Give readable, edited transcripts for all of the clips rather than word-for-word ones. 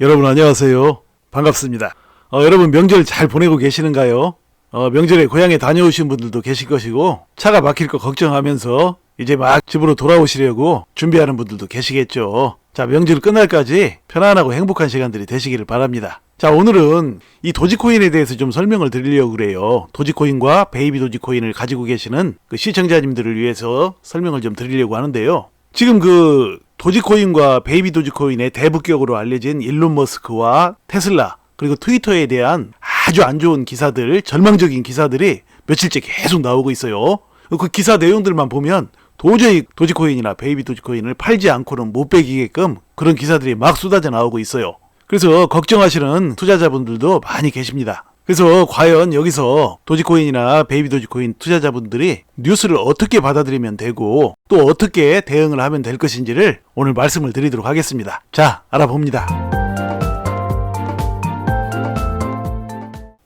여러분 안녕하세요. 반갑습니다. 여러분 명절 잘 보내고 계시는가요? 명절에 고향에 다녀오신 분들도 계실 것이고 차가 막힐 거 걱정하면서 이제 막 집으로 돌아오시려고 준비하는 분들도 계시겠죠. 자, 명절 끝날까지 편안하고 행복한 시간들이 되시기를 바랍니다. 자, 오늘은 이 도지코인에 대해서 좀 설명을 드리려고 그래요. 도지코인과 베이비 도지코인을 가지고 계시는 그 시청자님들을 위해서 설명을 좀 드리려고 하는데요. 지금 그 도지코인과 베이비 도지코인의 대북격으로 알려진 일론 머스크와 테슬라 그리고 트위터에 대한 아주 안 좋은 기사들, 절망적인 기사들이 며칠째 계속 나오고 있어요. 그 기사 내용들만 보면 도저히 도지코인이나 베이비 도지코인을 팔지 않고는 못 베기게끔 그런 기사들이 막 쏟아져 나오고 있어요. 그래서 걱정하시는 투자자분들도 많이 계십니다. 그래서 과연 여기서 도지코인이나 베이비 도지코인 투자자분들이 뉴스를 어떻게 받아들이면 되고 또 어떻게 대응을 하면 될 것인지를 오늘 말씀을 드리도록 하겠습니다. 자, 알아봅니다.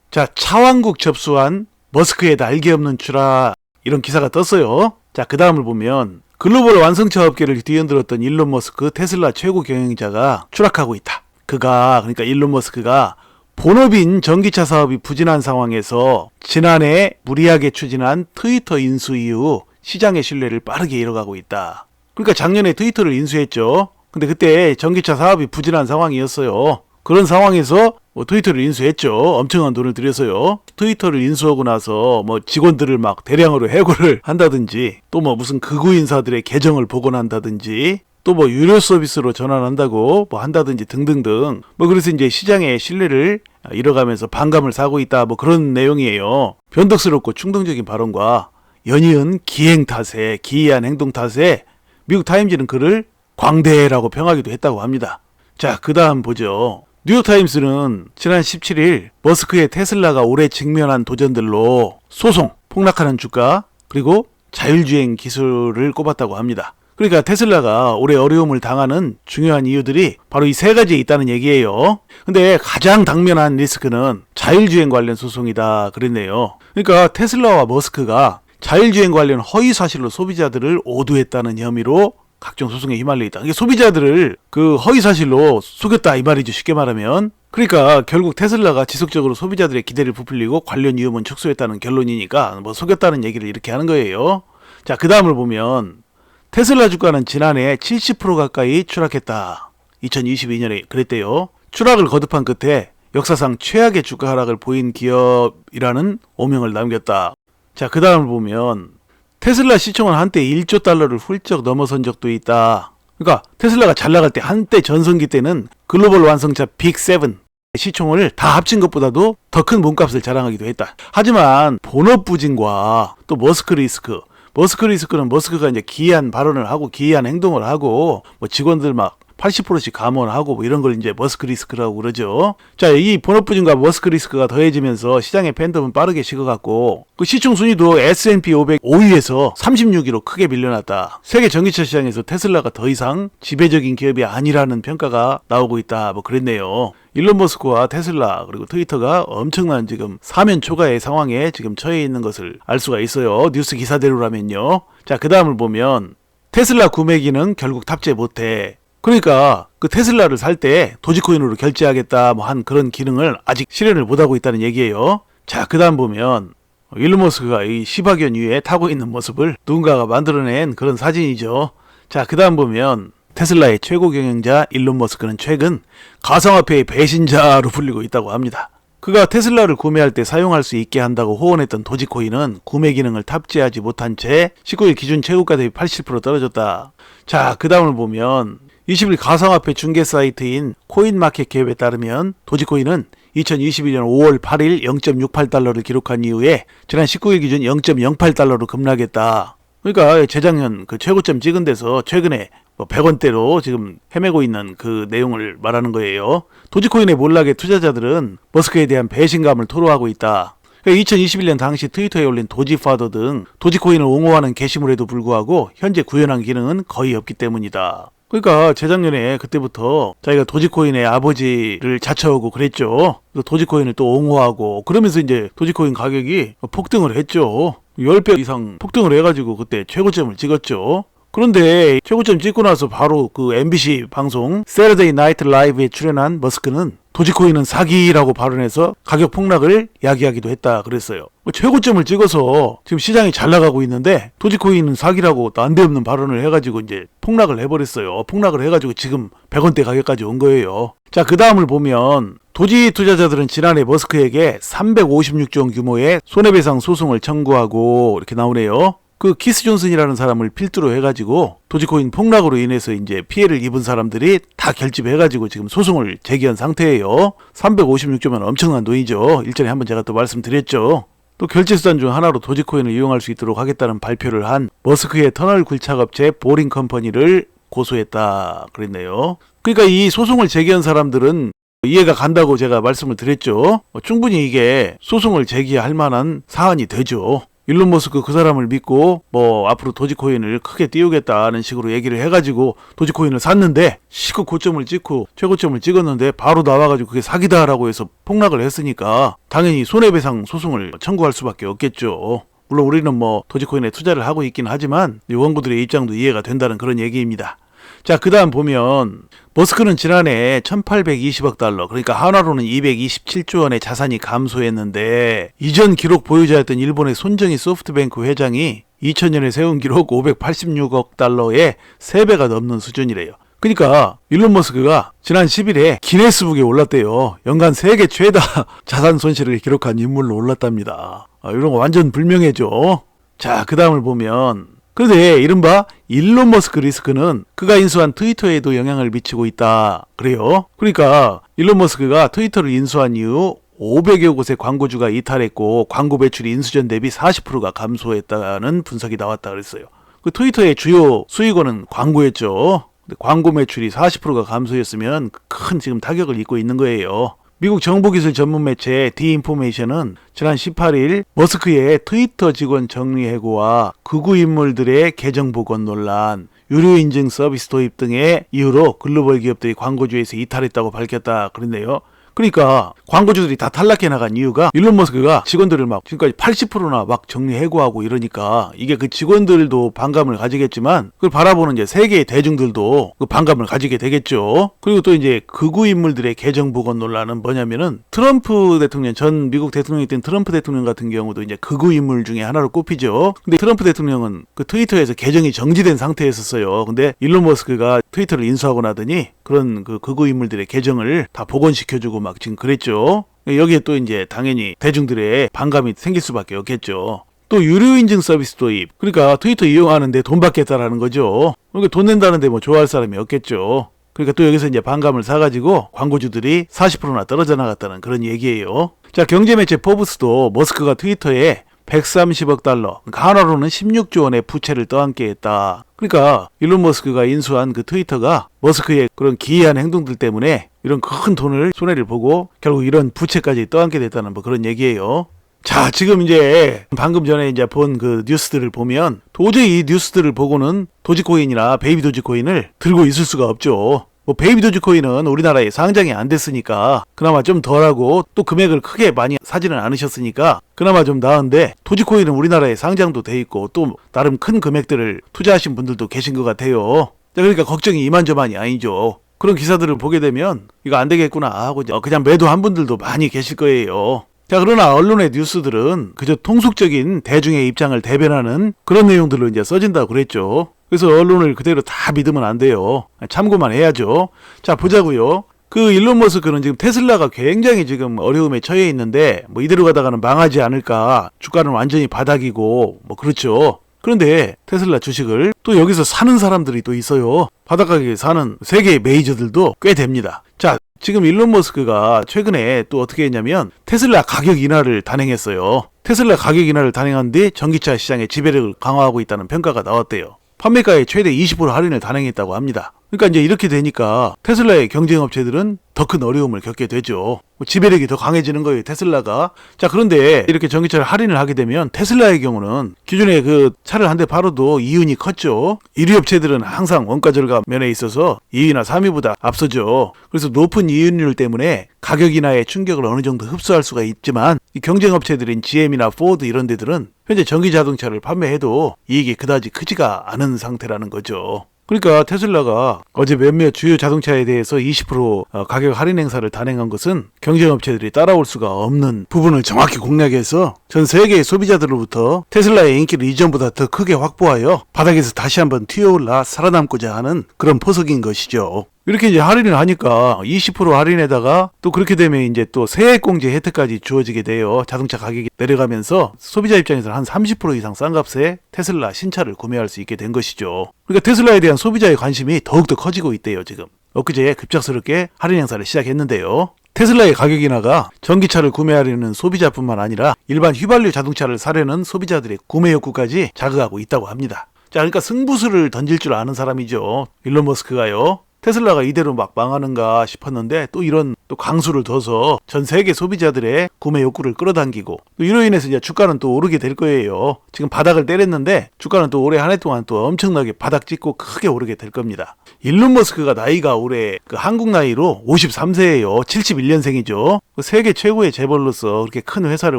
자, 차왕국 접수한 머스크의 날개 없는 추락, 이런 기사가 떴어요. 자, 그 다음을 보면 글로벌 완성차 업계를 뒤흔들었던 일론 머스크 테슬라 최고 경영자가 추락하고 있다. 그러니까 일론 머스크가 본업인 전기차 사업이 부진한 상황에서 지난해 무리하게 추진한 트위터 인수 이후 시장의 신뢰를 빠르게 잃어가고 있다. 그러니까 작년에 트위터를 인수했죠. 근데 그때 전기차 사업이 부진한 상황이었어요. 그런 상황에서 트위터를 인수했죠. 엄청난 돈을 들여서요. 트위터를 인수하고 나서 직원들을 막 대량으로 해고를 한다든지 또 무슨 극우 인사들의 계정을 복원한다든지 또 유료 서비스로 전환한다고 한다든지 등등등 그래서 이제 시장의 신뢰를 잃어가면서 반감을 사고 있다 그런 내용이에요. 변덕스럽고 충동적인 발언과 연이은 기행 탓에 기이한 행동 탓에 미국 타임즈는 그를 광대라고 평하기도 했다고 합니다. 자, 그 다음 보죠. 뉴욕타임스는 지난 17일 머스크의 테슬라가 올해 직면한 도전들로 소송, 폭락하는 주가, 그리고 자율주행 기술을 꼽았다고 합니다. 그러니까 테슬라가 올해 어려움을 당하는 중요한 이유들이 바로 이 세 가지에 있다는 얘기예요. 근데 가장 당면한 리스크는 자율주행 관련 소송이다 그랬네요. 그러니까 테슬라와 머스크가 자율주행 관련 허위 사실로 소비자들을 오도했다는 혐의로 각종 소송에 휘말려 있다. 이게 소비자들을 그 허위 사실로 속였다 이 말이죠. 쉽게 말하면. 그러니까 결국 테슬라가 지속적으로 소비자들의 기대를 부풀리고 관련 위험은 축소했다는 결론이니까 속였다는 얘기를 이렇게 하는 거예요. 자, 그 다음을 보면 테슬라 주가는 지난해 70% 가까이 추락했다. 2022년에 그랬대요. 추락을 거듭한 끝에 역사상 최악의 주가 하락을 보인 기업이라는 오명을 남겼다. 자, 그 다음을 보면 테슬라 시총은 한때 1조 달러를 훌쩍 넘어선 적도 있다. 그러니까 테슬라가 잘 나갈 때 한때 전성기 때는 글로벌 완성차 빅7 시총을 다 합친 것보다도 더 큰 몸값을 자랑하기도 했다. 하지만 본업 부진과 또 머스크 리스크는 머스크가 이제 기이한 발언을 하고 기이한 행동을 하고 직원들 80%씩 감원하고 이런 걸 이제 머스크 리스크라고 그러죠. 자, 이 본업 부진과 머스크 리스크가 더해지면서 시장의 팬덤은 빠르게 식어갔고 그 시총 순위도 S&P 500 5위에서 36위로 크게 밀려났다. 세계 전기차 시장에서 테슬라가 더 이상 지배적인 기업이 아니라는 평가가 나오고 있다. 그랬네요. 일론 머스크와 테슬라 그리고 트위터가 엄청난 지금 사면 초가의 상황에 지금 처해 있는 것을 알 수가 있어요. 뉴스 기사대로라면요. 자, 그 다음을 보면 테슬라 구매 기능 결국 탑재 못해. 그러니까 그 테슬라를 살 때 도지코인으로 결제하겠다 한 그런 기능을 아직 실현을 못하고 있다는 얘기예요. 자, 그 다음 보면 일론 머스크가 이 시바견 위에 타고 있는 모습을 누군가가 만들어낸 그런 사진이죠. 자, 그 다음 보면 테슬라의 최고 경영자 일론 머스크는 최근 가상화폐의 배신자로 불리고 있다고 합니다. 그가 테슬라를 구매할 때 사용할 수 있게 한다고 호언했던 도지코인은 구매 기능을 탑재하지 못한 채 19일 기준 최고가 대비 80% 떨어졌다. 자, 그 다음을 보면 20일 가상화폐 중개 사이트인 코인마켓캡에 따르면 도지코인은 2021년 5월 8일 0.68달러를 기록한 이후에 지난 19일 기준 0.08달러로 급락했다. 그러니까 재작년 그 최고점 찍은 데서 최근에 100원대로 지금 헤매고 있는 그 내용을 말하는 거예요. 도지코인의 몰락에 투자자들은 머스크에 대한 배신감을 토로하고 있다. 2021년 당시 트위터에 올린 도지파더 등 도지코인을 옹호하는 게시물에도 불구하고 현재 구현한 기능은 거의 없기 때문이다. 그러니까 재작년에 그때부터 자기가 도지코인의 아버지를 자처하고 그랬죠. 도지코인을 또 옹호하고 그러면서 이제 도지코인 가격이 폭등을 했죠. 10배 이상 폭등을 해가지고 그때 최고점을 찍었죠. 그런데 최고점 찍고 나서 바로 그 MBC 방송 Saturday Night Live에 출연한 머스크는 도지코인은 사기라고 발언해서 가격 폭락을 야기하기도 했다 그랬어요. 최고점을 찍어서 지금 시장이 잘 나가고 있는데 도지코인은 사기라고 난데없는 발언을 해가지고 이제 폭락을 해버렸어요. 폭락을 해가지고 지금 100원대 가격까지 온 거예요. 자, 그 다음을 보면 도지 투자자들은 지난해 머스크에게 356조 원 규모의 손해배상 소송을 청구하고 이렇게 나오네요. 그 키스 존슨이라는 사람을 필두로 해가지고 도지코인 폭락으로 인해서 이제 피해를 입은 사람들이 다 결집해가지고 지금 소송을 제기한 상태예요. 356조면 엄청난 돈이죠. 일전에 한번 제가 또 말씀드렸죠. 또 결제수단 중 하나로 도지코인을 이용할 수 있도록 하겠다는 발표를 한 머스크의 터널 굴착업체 보링 컴퍼니를 고소했다 그랬네요. 그러니까 이 소송을 제기한 사람들은 이해가 간다고 제가 말씀을 드렸죠. 충분히 이게 소송을 제기할 만한 사안이 되죠. 일론 머스크 그 사람을 믿고 앞으로 도지코인을 크게 띄우겠다는 식으로 얘기를 해가지고 도지코인을 샀는데 시급 고점을 찍고 최고점을 찍었는데 바로 나와가지고 그게 사기다라고 해서 폭락을 했으니까 당연히 손해배상 소송을 청구할 수밖에 없겠죠. 물론 우리는 도지코인에 투자를 하고 있긴 하지만 원고들의 입장도 이해가 된다는 그런 얘기입니다. 자, 그 다음 보면 머스크는 지난해 1820억 달러, 그러니까 한화로는 227조 원의 자산이 감소했는데 이전 기록 보유자였던 일본의 손정희 소프트뱅크 회장이 2000년에 세운 기록 586억 달러의 3배가 넘는 수준이래요. 그러니까 일론 머스크가 지난 10일에 기네스북에 올랐대요. 연간 세계 최다 자산 손실을 기록한 인물로 올랐답니다. 이런 거 완전 불명예죠. 자, 그 다음을 보면 그런데 이른바 일론 머스크 리스크는 그가 인수한 트위터에도 영향을 미치고 있다 그래요. 그러니까 일론 머스크가 트위터를 인수한 이후 500여 곳의 광고주가 이탈했고 광고 매출이 인수전 대비 40%가 감소했다는 분석이 나왔다 그랬어요. 그 트위터의 주요 수익원은 광고였죠. 근데 광고 매출이 40%가 감소했으면 큰 지금 타격을 입고 있는 거예요. 미국 정보기술 전문 매체 디인포메이션은 지난 18일 머스크의 트위터 직원 정리해고와 극우 인물들의 계정 복원 논란, 유료 인증 서비스 도입 등의 이유로 글로벌 기업들이 광고주에서 이탈했다고 밝혔다 그랬네요. 그러니까 광고주들이 다 탈락해 나간 이유가 일론 머스크가 직원들을 막 지금까지 80%나 막 정리해고하고 이러니까 이게 그 직원들도 반감을 가지겠지만 그걸 바라보는 이제 세계의 대중들도 그 반감을 가지게 되겠죠. 그리고 또 이제 극우 인물들의 계정 복원 논란은 뭐냐면은 트럼프 대통령, 전 미국 대통령이었던 트럼프 대통령 같은 경우도 이제 극우 인물 중에 하나로 꼽히죠. 근데 트럼프 대통령은 그 트위터에서 계정이 정지된 상태였었어요. 근데 일론 머스크가 트위터를 인수하고 나더니 그런 그 극우 인물들의 계정을 다 복원시켜주고 막 지금 그랬죠. 여기에 또 이제 당연히 대중들의 반감이 생길 수밖에 없겠죠. 또 유료 인증 서비스 도입. 그러니까 트위터 이용하는데 돈 받겠다라는 거죠. 그러니까 돈 낸다는데 좋아할 사람이 없겠죠. 그러니까 또 여기서 이제 반감을 사가지고 광고주들이 40%나 떨어져 나갔다는 그런 얘기예요. 자, 경제매체 포브스도 머스크가 트위터에 130억 달러, 그러니까 한화로는 16조 원의 부채를 떠안게 했다. 그러니까 일론 머스크가 인수한 그 트위터가 머스크의 그런 기이한 행동들 때문에 이런 큰 돈을 손해를 보고 결국 이런 부채까지 떠안게 됐다는 그런 얘기예요. 자, 지금 이제 방금 전에 이제 본 그 뉴스들을 보면 도저히 이 뉴스들을 보고는 도지코인이나 베이비 도지코인을 들고 있을 수가 없죠. 베이비 도지코인은 우리나라에 상장이 안 됐으니까 그나마 좀 덜하고 또 금액을 크게 많이 사지는 않으셨으니까 그나마 좀 나은데 도지코인은 우리나라에 상장도 돼 있고 또 나름 큰 금액들을 투자하신 분들도 계신 것 같아요. 그러니까 걱정이 이만저만이 아니죠. 그런 기사들을 보게 되면 이거 안 되겠구나 하고 그냥 매도한 분들도 많이 계실 거예요. 자, 그러나 언론의 뉴스들은 그저 통속적인 대중의 입장을 대변하는 그런 내용들로 이제 써진다고 그랬죠. 그래서 언론을 그대로 다 믿으면 안 돼요. 참고만 해야죠. 자, 보자고요. 그 일론 머스크는 지금 테슬라가 굉장히 지금 어려움에 처해 있는데 이대로 가다가는 망하지 않을까. 주가는 완전히 바닥이고 그렇죠. 그런데 테슬라 주식을 또 여기서 사는 사람들이 또 있어요. 바닥가격에 사는 세계의 메이저들도 꽤 됩니다. 자, 지금 일론 머스크가 최근에 또 어떻게 했냐면 테슬라 가격 인하를 단행했어요. 테슬라 가격 인하를 단행한 뒤 전기차 시장의 지배력을 강화하고 있다는 평가가 나왔대요. 판매가의 최대 20% 할인을 단행했다고 합니다. 그러니까 이제 이렇게 되니까 테슬라의 경쟁 업체들은 더 큰 어려움을 겪게 되죠. 지배력이 더 강해지는 거예요, 테슬라가. 자, 그런데 이렇게 전기차를 할인을 하게 되면 테슬라의 경우는 기존에 그 차를 한 대 팔아도 이윤이 컸죠. 1위 업체들은 항상 원가 절감 면에 있어서 2위나 3위보다 앞서죠. 그래서 높은 이윤율 때문에 가격 인하의 충격을 어느 정도 흡수할 수가 있지만 이 경쟁 업체들인 GM이나 포드 이런 데들은 현재 전기 자동차를 판매해도 이익이 그다지 크지가 않은 상태라는 거죠. 그러니까 테슬라가 어제 몇몇 주요 자동차에 대해서 20% 가격 할인 행사를 단행한 것은 경쟁업체들이 따라올 수가 없는 부분을 정확히 공략해서 전 세계의 소비자들로부터 테슬라의 인기를 이전보다 더 크게 확보하여 바닥에서 다시 한번 튀어올라 살아남고자 하는 그런 포석인 것이죠. 이렇게 이제 할인을 하니까 20% 할인에다가 또 그렇게 되면 이제 또 세액공제 혜택까지 주어지게 돼요. 자동차 가격이 내려가면서 소비자 입장에서는 한 30% 이상 싼 값에 테슬라 신차를 구매할 수 있게 된 것이죠. 그러니까 테슬라에 대한 소비자의 관심이 더욱더 커지고 있대요, 지금. 엊그제 급작스럽게 할인 행사를 시작했는데요. 테슬라의 가격 인하가 전기차를 구매하려는 소비자뿐만 아니라 일반 휘발유 자동차를 사려는 소비자들의 구매 욕구까지 자극하고 있다고 합니다. 자, 그러니까 승부수를 던질 줄 아는 사람이죠. 일론 머스크가요. 테슬라가 이대로 막 망하는가 싶었는데 또 이런 또 강수를 둬서 전 세계 소비자들의 구매 욕구를 끌어당기고 또 이로 인해서 이제 주가는 또 오르게 될 거예요. 지금 바닥을 때렸는데 주가는 또 올해 한 해 동안 또 엄청나게 바닥 찍고 크게 오르게 될 겁니다. 일론 머스크가 나이가 올해 그 한국 나이로 53세예요. 71년생이죠. 세계 최고의 재벌로서 그렇게 큰 회사를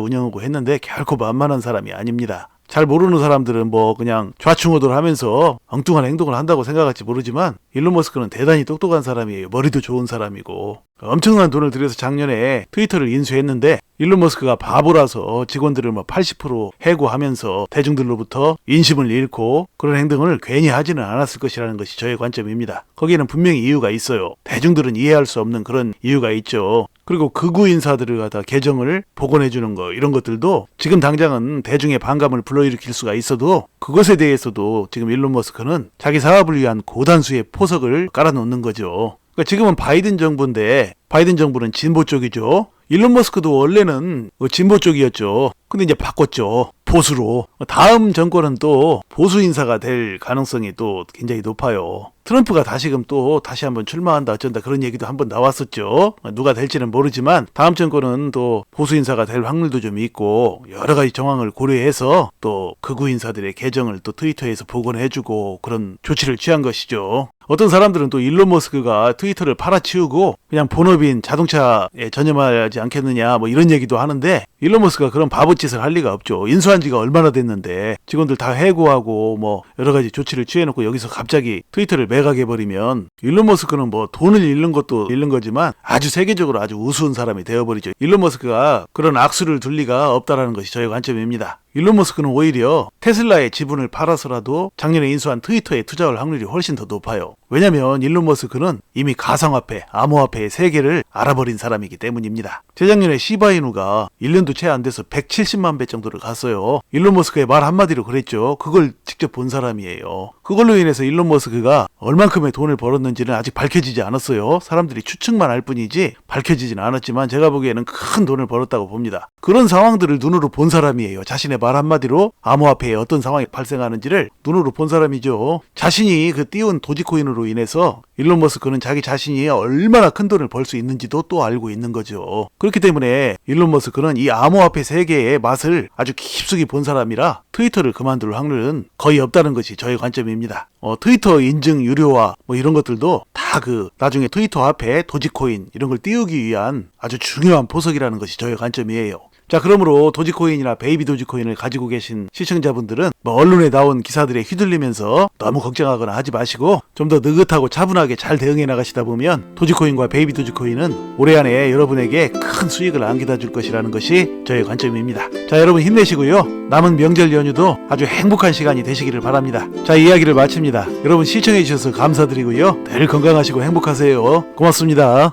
운영하고 했는데 결코 만만한 사람이 아닙니다. 잘 모르는 사람들은 뭐 그냥 좌충우돌 하면서 엉뚱한 행동을 한다고 생각할지 모르지만 일론 머스크는 대단히 똑똑한 사람이에요. 머리도 좋은 사람이고 엄청난 돈을 들여서 작년에 트위터를 인수했는데 일론 머스크가 바보라서 직원들을 뭐 80% 해고하면서 대중들로부터 인심을 잃고 그런 행동을 괜히 하지는 않았을 것이라는 것이 저의 관점입니다. 거기에는 분명히 이유가 있어요. 대중들은 이해할 수 없는 그런 이유가 있죠. 그리고 극우 인사들을 갖다 계정을 복원해주는 거 이런 것들도 지금 당장은 대중의 반감을 불러일으킬 수가 있어도 그것에 대해서도 지금 일론 머스크는 자기 사업을 위한 고단수의 포석을 깔아놓는 거죠. 그러니까 지금은 바이든 정부인데 바이든 정부는 진보 쪽이죠. 일론 머스크도 원래는 진보 쪽이었죠. 근데 이제 바꿨죠. 보수로. 다음 정권은 또 보수 인사가 될 가능성이 또 굉장히 높아요. 트럼프가 다시금 또 다시 한번 출마한다 어쩐다 그런 얘기도 한번 나왔었죠. 누가 될지는 모르지만 다음 정권은 또 보수 인사가 될 확률도 좀 있고 여러 가지 정황을 고려해서 또 극우 인사들의 계정을 또 트위터에서 복원해주고 그런 조치를 취한 것이죠. 어떤 사람들은 또 일론 머스크가 트위터를 팔아치우고 그냥 본업인 자동차에 전념하지 않겠느냐 뭐 이런 얘기도 하는데 일론 머스크가 그런 바보짓을 할 리가 없죠. 인수한 지가 얼마나 됐는데 직원들 다 해고하고 뭐 여러 가지 조치를 취해놓고 여기서 갑자기 트위터를 매각해버리면 일론 머스크는 뭐 돈을 잃는 것도 잃는 거지만 아주 세계적으로 아주 우스운 사람이 되어버리죠. 일론 머스크가 그런 악수를 둘 리가 없다라는 것이 저의 관점입니다. 일론 머스크는 오히려 테슬라의 지분을 팔아서라도 작년에 인수한 트위터에 투자할 확률이 훨씬 더 높아요. 왜냐면 일론 머스크는 이미 가상화폐, 암호화폐의 세계를 알아버린 사람이기 때문입니다. 재작년에 시바이누가 1년도 채 안 돼서 170만 배 정도를 갔어요. 일론 머스크의 말 한마디로 그랬죠. 그걸 직접 본 사람이에요. 그걸로 인해서 일론 머스크가 얼만큼의 돈을 벌었는지는 아직 밝혀지지 않았어요. 사람들이 추측만 할 뿐이지 밝혀지진 않았지만 제가 보기에는 큰 돈을 벌었다고 봅니다. 그런 상황들을 눈으로 본 사람이에요. 자신의 말 한마디로 암호화폐에 어떤 상황이 발생하는지를 눈으로 본 사람이죠. 자신이 그 띄운 도지코인으로 인해서 일론 머스크는 자기 자신이 얼마나 큰 돈을 벌 수 있는지도 또 알고 있는 거죠. 그렇기 때문에 일론 머스크는 이 암호화폐 세계의 맛을 아주 깊숙이 본 사람이라 트위터를 그만둘 확률은 거의 없다는 것이 저의 관점입니다. 트위터 인증 유료화 뭐 이런 것들도 다 그 나중에 트위터 앞에 도지코인 이런 걸 띄우기 위한 아주 중요한 포석이라는 것이 저의 관점이에요. 자, 그러므로 도지코인이나 베이비 도지코인을 가지고 계신 시청자분들은 뭐 언론에 나온 기사들에 휘둘리면서 너무 걱정하거나 하지 마시고 좀 더 느긋하고 차분하게 잘 대응해 나가시다 보면 도지코인과 베이비 도지코인은 올해 안에 여러분에게 큰 수익을 안겨다 줄 것이라는 것이 저의 관점입니다. 자, 여러분 힘내시고요. 남은 명절 연휴도 아주 행복한 시간이 되시기를 바랍니다. 자, 이야기를 마칩니다. 여러분 시청해 주셔서 감사드리고요. 늘 건강하시고 행복하세요. 고맙습니다.